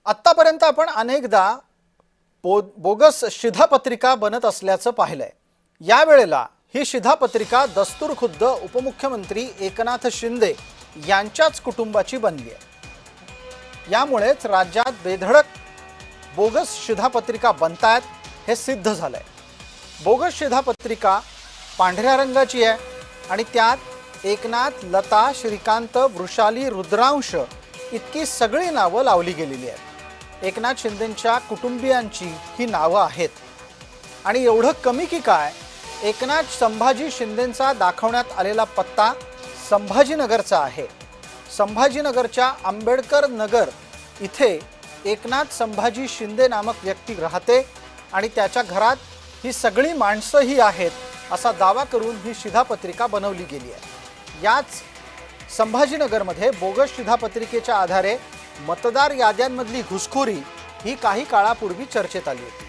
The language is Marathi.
आत्तापर्यंत आपण अनेकदा बोगस शिधापत्रिका बनत असल्याचं पाहिलंय। यावेळेला ही शिधापत्रिका दस्तूरखुद्द उपमुख्यमंत्री एकनाथ शिंदे यांच्याच कुटुंबाची बनली आहे। यामुळेच राज्यात बेधडक बोगस शिधापत्रिका बनतायत हे सिद्ध झालंय। बोगस शिधापत्रिका पांढऱ्या रंगाची आहे आणि त्यात एकनाथ, लता, श्रीकांत, वृषाली, रुद्रांश इतकी सगळी नावं लावली गेलेली आहेत। एकनाथ शिंदेंच्या कुटुंबियांची ही नावं आहेत। आणि एवढं कमी की काय, एकनाथ संभाजी शिंदेंचा दाखवण्यात आलेला पत्ता संभाजीनगरचा आहे। संभाजीनगरच्या आंबेडकर नगर इथे एकनाथ संभाजी शिंदे नामक व्यक्ती राहते आणि त्याच्या घरात ही सगळी माणसं ही आहेत असा दावा करून ही शिधापत्रिका बनवली गेली आहे। याच संभाजीनगरमध्ये बोगस शिधापत्रिकेच्या आधारे मतदार याद्यांमधली घुसखोरी ही काही काळापूर्वी चर्चेत आली होती।